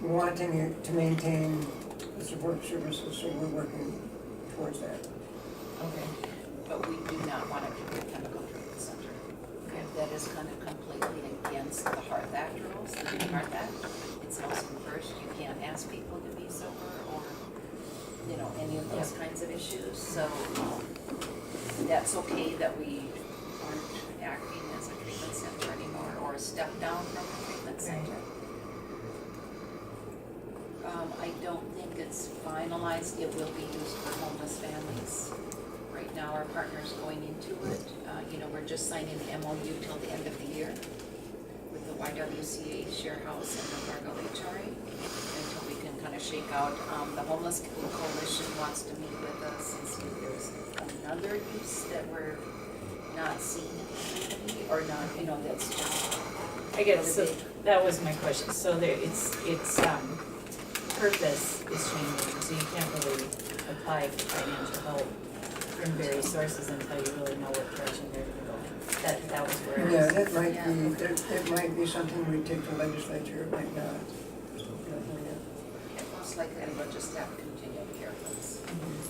wanting to maintain the support services, so we're working towards that. Okay. But we do not want it to be a chemical treatment center. Okay. That is kind of completely against the Hearth Act rules, the New Hearth Act. It's housing first, you can't ask people to be sober or, you know, any of those kinds of issues. So that's okay that we aren't acting as a treatment center anymore or a step down from a treatment center. I don't think it's finalized. It will be used for homeless families. Right now, our partner's going into it. You know, we're just signing the MOU till the end of the year with the YWCA Share House and the Fargo HRA until we can kind of shake out. The Homeless Coalition wants to meet with us and see if there's another use that we're not seeing in the community or not, you know, that's just. I guess, so that was my question. So there, it's purpose is changing, so you can't really apply for financial help from various sources until you really know what direction they're going. That was where it Yeah, was. that might be, it might be something we take to legislature, it might not. Yeah, most likely, we'll just have continued care plans.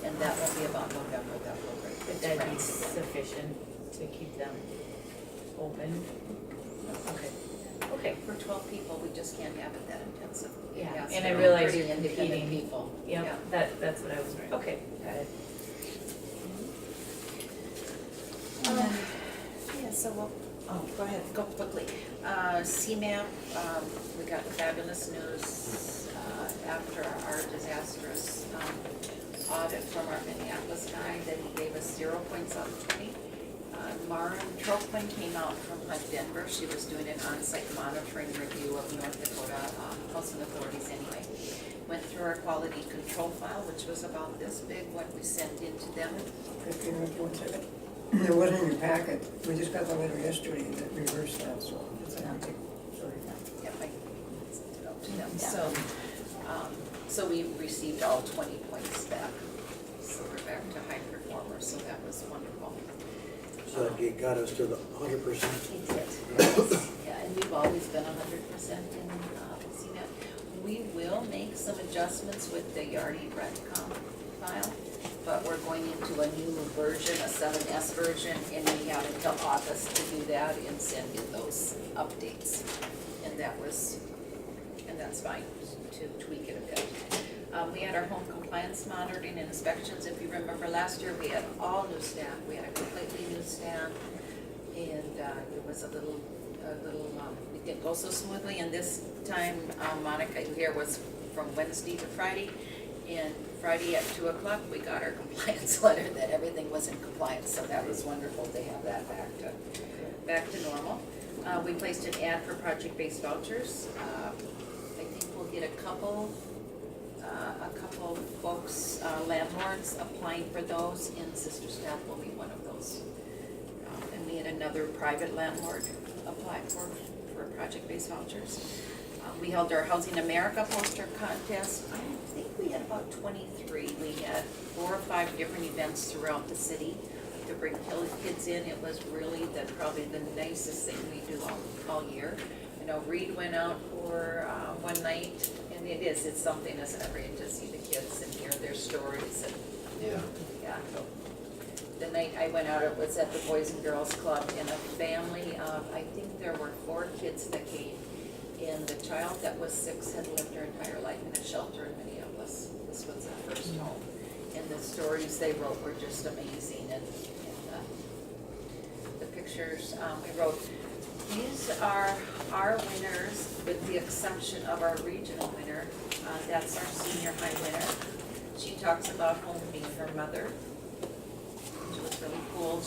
And that will be about November, that will break. But that'd be sufficient to keep them open? Okay. Okay. For 12 people, we just can't have it that intensive. It Yeah, has and to I be realize pretty you're independent competing. people. Yep, that's what I was, okay, got it. Yeah, so we'll, go ahead, go quickly. CMAP, we got fabulous news after our disastrous audit from our Minneapolis guy that he gave us 0 points out of 20. Maren Trochman came out from Denver. She was doing an on-site monitoring review of North Dakota housing authorities anyway. Went through our quality control file, which was about this big, what we sent into them. If you have 1 second. It wasn't in your packet, we just got the letter yesterday that reversed that, so it's sorry. Yep, I sent it out to them. So we received all 20 points back. So we're back to high performers, so that was wonderful. So it got us to the 100%. It did. Yeah, and we've always been 100% in CMAP. We will make some adjustments with the Yardi Redcom file, but we're going into a new version, a 7S version, and we have until August to do that and send in those updates. And that's fine to tweak it a bit. We had our home compliance monitoring and inspections. If you remember last year, we had all new staff. We had a completely new staff, and it was a little, it didn't go so smoothly. And this time, Monica here was from Wednesday to Friday, and Friday at 2 o'clock, we got our compliance letter that everything was in compliance. So that was wonderful to have that back to normal. We placed an ad for project-based vouchers. I think we'll get a couple folks, landlords applying for those, and Sister Staff will be one of those. And we had another private landlord apply for project-based vouchers. We held our Housing America poster contest. I think we had about 23. We had 4 or 5 different events throughout the city to bring kids in. It was really probably the nicest thing we do all year. You know, Reed went out for one night, and it's something, isn't it, Reed, to see the kids and hear their stories. And yeah. The night I went out, it was at the Boys and Girls Club, and a family of, I think there were 4 kids that came, and the child that was 6 had lived her entire life in a shelter in Minneapolis. This was their first home, and the stories they wrote were just amazing, and the pictures we wrote. These are our winners, with the exception of our regional winner. That's our senior high winner. She talks about home being her mother, which was really cool.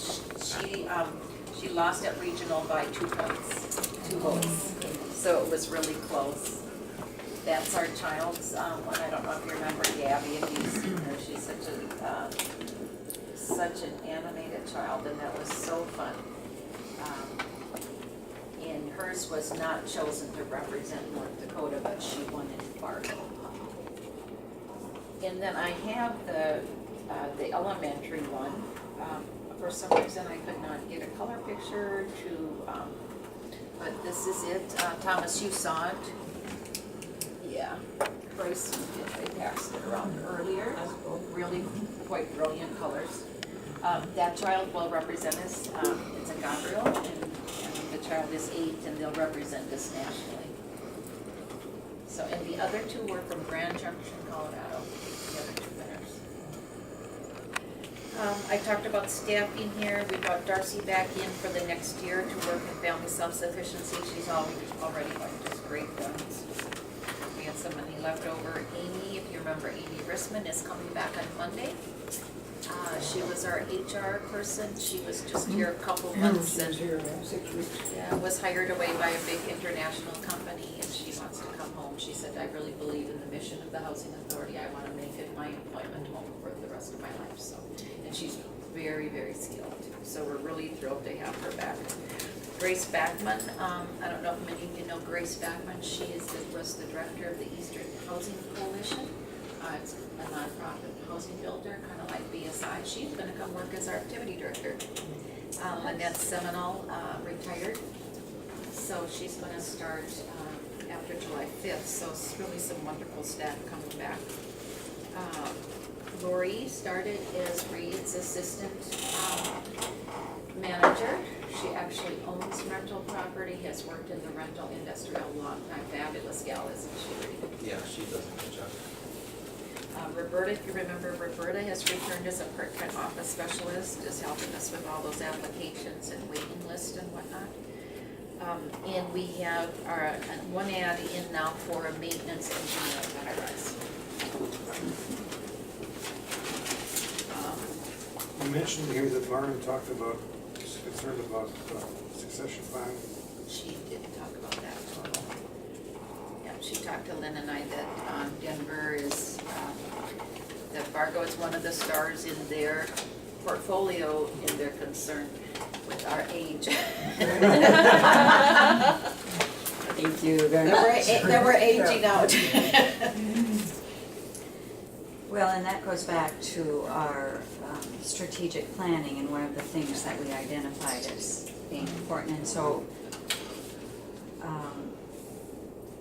She lost at regional by 2 points, 2 votes, so it was really close. That's our child's one. I don't know if you remember Gabby, if you've seen her. She's such an animated child, and that was so fun. And hers was not chosen to represent North Dakota, but she won in Fargo. And then I have the elementary one. For some reason, I could not get a color picture but this is it. Thomas, you saw it? Yeah. received it, they passed it around earlier. Really quite brilliant colors. That child will represent us, it's a Gabriel, and the child is 8, and they'll represent us nationally. So, and the other 2 were from Grand Junction, Colorado, the other 2 winners. I talked about staffing here. We brought Darcy back in for the next year to work in family self-sufficiency. She's already like just great guns. We had some money left over. Amy, if you remember, Amy Rissman is coming back on Monday. She was our HR person. She was just here a couple months She and was here 6 weeks. was hired away by a big international company, and she wants to come home. She said, I really believe in the mission of the Housing Authority. I want to make it my employment home for the rest of my life. So, and she's very, very skilled. So we're really thrilled to have her back. Grace Backman, I don't know if many of you know Grace Backman. She was the director of the Eastern Housing Coalition. It's a nonprofit housing builder, kind of like BSI. She's going to come work as our activity director. Lynette Seminole retired, so she's going to start after July 5th. So it's really some wonderful staff coming back. Lori started as Reed's assistant manager. She actually owns rental property, has worked in the rental industry a long time. Fabulous gal, isn't she, Reed? Yeah, she does a good job. Roberta, if you remember, Roberta has returned as a part-time office specialist, is helping us with all those applications and waiting list and whatnot. And we have our one ad in now for a maintenance engineer at the high-rise. You mentioned here that Marvin talked about, he's concerned about succession planning. She did talk about that. Yeah, she talked to Lynn and I that Denver is, that Fargo is one of the stars in their portfolio, and they're concerned with our age. Thank you very much. That we're aging out. Well, and that goes back to our strategic planning, and one of the things that we identified as being important. And so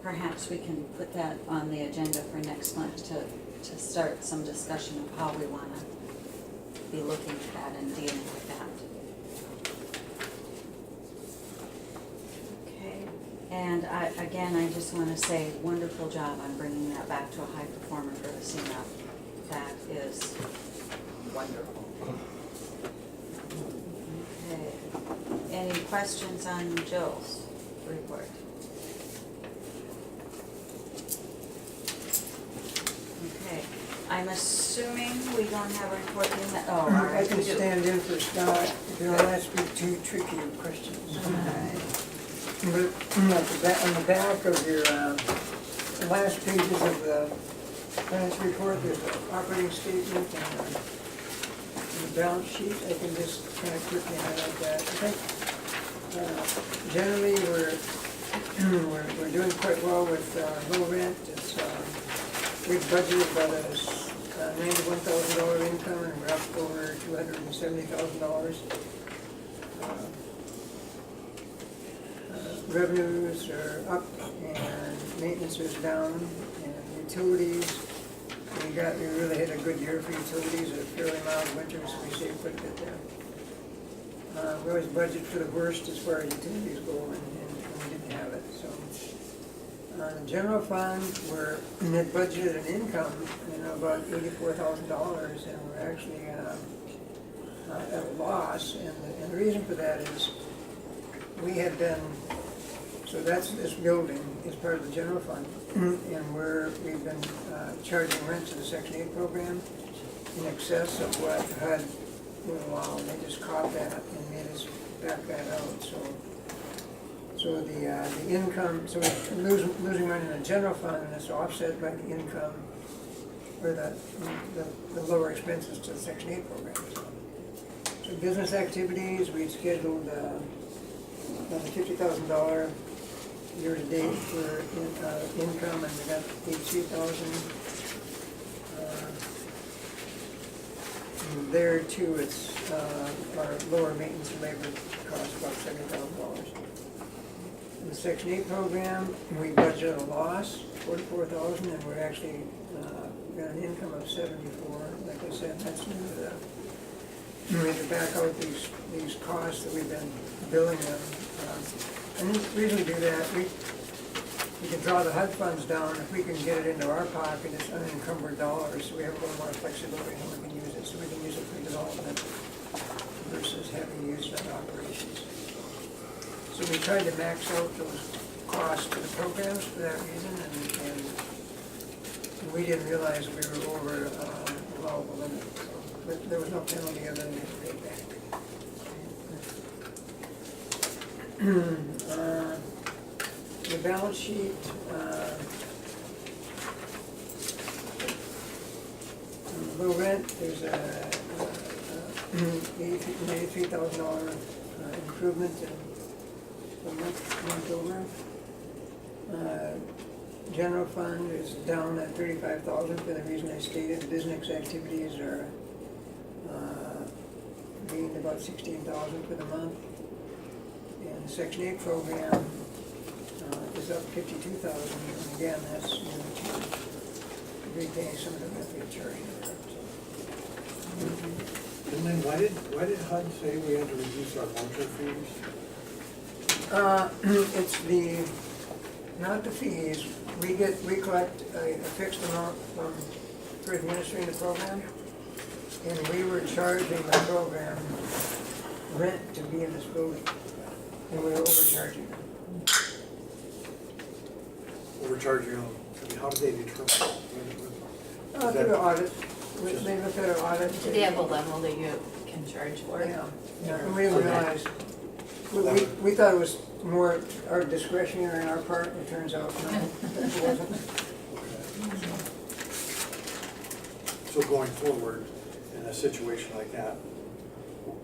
perhaps we can put that on the agenda for next month to start some discussion of how we want to be looking at that and dealing with that. Okay. And I just want to say wonderful job on bringing that back to a high performer for the CMAP. That is wonderful. Okay. Any questions on Jill's report? Okay. I'm assuming we don't have a report in that, oh, all I right. can we do. stand in for Scott if you want to ask me 2 tricky questions. All right. But on the back of your last pages of the finance report, there's an operating statement and the balance sheet. I can just kind of quickly highlight that. I think generally we're doing quite well with low rent. It's we've budgeted about a $91,000 income, and we're up over $270,000. Revenues are up and maintenance is down, and utilities, we really had a good year for utilities, a fairly mild winter, so we saved quite a bit there. We always budget for the worst as far as utilities go, and we didn't have it, so. The general fund, we're net budgeted an income, about $84,000, and we're actually at a loss, and the reason for that is we have been, so that's this building is part of the general fund, and we've been charging rent to the Section 8 program in excess of what HUD would allow, and they just caught that and made us back that out, so the income, so we're losing money in the general fund, and it's offset by the income, or the lower expenses to the Section 8 program. So business activities, we scheduled $50,000 year-to-date for income, and we got $82,000. There too, it's our lower maintenance and labor costs about $70,000. the Section 8 program, we budgeted a loss, 44,000, and we're actually got an income of 74. Like I said, that's due to the, we had to back out these costs that we've been billing them. And the reason we do that, we can draw the HUD funds down if we can get it into our pocket, it's unencumbered dollars, so we have a little more flexibility in how we can use it, so we can use it for development versus having to use it on operations. So we tried to max out those costs to the programs for that reason, and we didn't realize we were over allowable limit, so, but there was no penalty other than we had to pay back. The balance sheet, low rent, there's a $83,000 improvement from month over. General fund is down at $35,000 for the reason I stated. Business activities are gained about $16,000 for the month. And the Section 8 program is up $52,000, and again, that's due to repaying some of the monthly charges. And then why did HUD say we had to reduce our voucher fees? It's not the fees, we collect a fixed amount for administering the program, and we were charging the program rent to be in this building, and we were overcharging them. Overcharging them, I mean, how did they determine? Through the audit, they looked at our audit. Do they have a level that you can charge for? Yeah, and we didn't realize, we thought it was more our discretionary on our part, it turns out, no, it wasn't. So going forward, in a situation like that,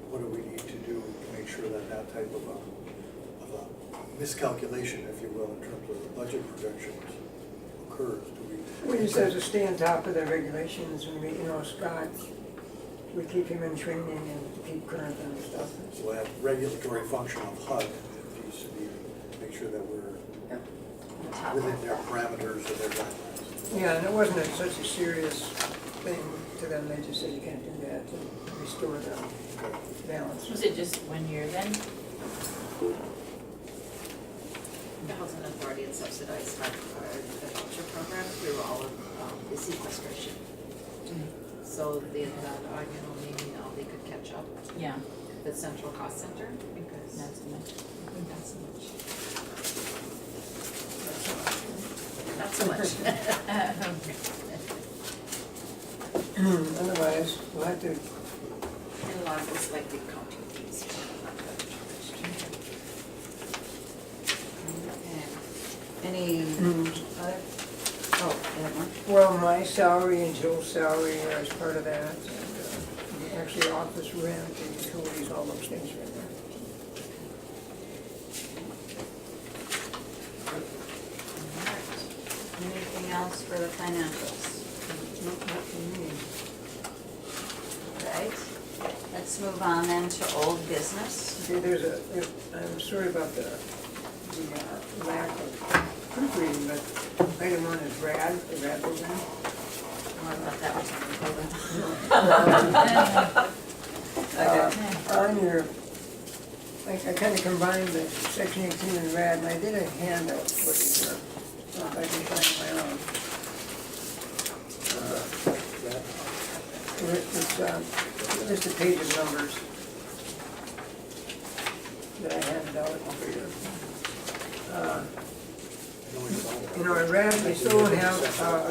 what do we need to do to make sure that that type of a miscalculation, if you will, in terms of the budget projections occurs? We just have to stay on top of the regulations, and we, Scott, we keep him in training and keep current on stuff. So that regulatory function of HUD needs to be, make sure that we're within their parameters of their guidelines. Yeah, and it wasn't such a serious thing to them, they just said you can't do that to restore the balance. Was it just 1 year then? The Housing Authority had subsidized the voucher program through all of the sequestration. So they thought, maybe now they could catch up. Yeah. The central cost center, because Not so much. Not so much. not so much. Otherwise, we'll have to, And a lot of it's like the accounting fees. Any other? Oh, you have one? well, my salary and Jill's salary are as part of that, and actually office rent and utilities, all those things right there. Anything else for the financials? Not for me. Right, let's move on then to old business. Okay, I'm sorry about the lack of proofreading, but item 1 is RAD, the RAD program. Oh, I thought that was on the On your, I kind of combined the Section 18 and RAD, and I did a handout for you here, if I can find my own. It's just a page of numbers that I handed out for you. In RAD, we still don't have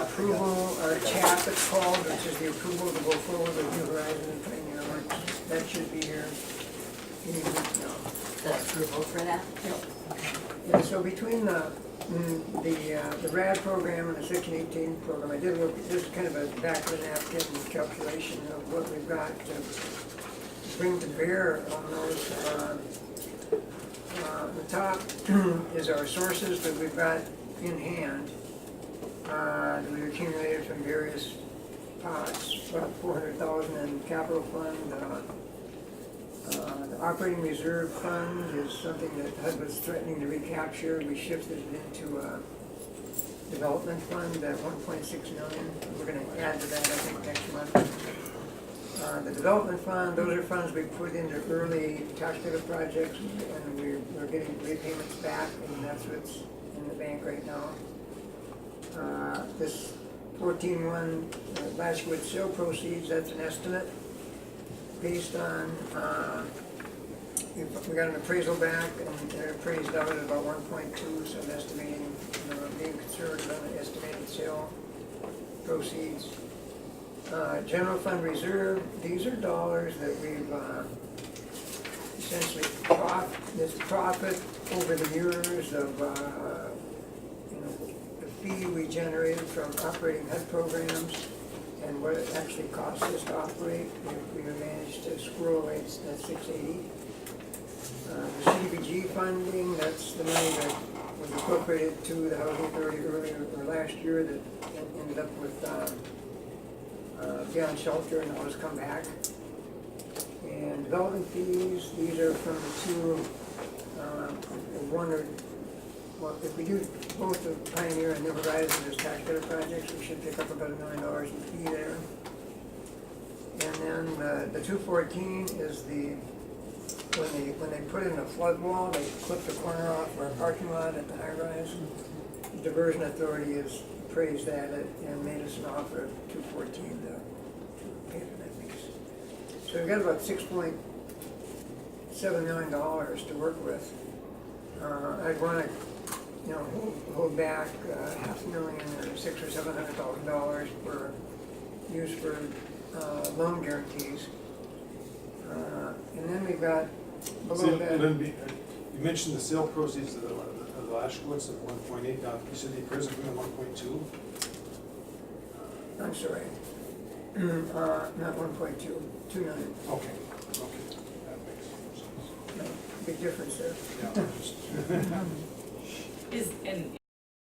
approval, or CHAP it's called, which is the approval to go forward with New Horizons and Pioneer Works. That should be here any week now. the approval for that? Yeah, so between the RAD program and the Section 18 program, I did look, this is kind of a back of the napkin calculation of what we've got to bring to bear on those. The top is our sources that we've got in hand, that we've accumulated from various pots, about $400,000 in capital fund, The operating reserve fund is something that HUD was threatening to recapture. We shifted it into a development fund at 1.6 million. We're gonna add to that, I think, next month. The development fund, those are funds we put into early tax credit projects, and we're getting repayments back, and that's what's in the bank right now. This 14-1 last year's sale proceeds, that's an estimate based on, we got an appraisal back, and they're appraised out at about 1.2, so I'm estimating, being conservative on the estimated sale proceeds. General fund reserve, these are dollars that we've essentially this profit over the years of the fee we generated from operating HUD programs and what it actually costs us to operate. We managed to squirrel away at 680. The CDBG funding, that's the money that was appropriated to the housing authority earlier or last year that ended up with beyond shelter and all has come back. And development fees, these are from the two, well, if we do both the Pioneer and New Horizons as tax credit projects, we should pick up about $1 million in fee there. And then the 214 is when they put in a flood wall, they clipped the corner off our parking lot at the high rise. The diversion authority has appraised that and made us an offer of 214 to pay for that piece. So we've got about $6.7 million to work with. I'd want to, hold back $500,000 or $600,000 or $700,000 for use for loan guarantees. And then we've got below that. You mentioned the sale proceeds of the Lashkowitz at 1.8. Now, you said the appraisal went at 1.2. I'm sorry. Not 1.2, 2 million. Okay, that makes sense. No, big difference there. Yeah, just- And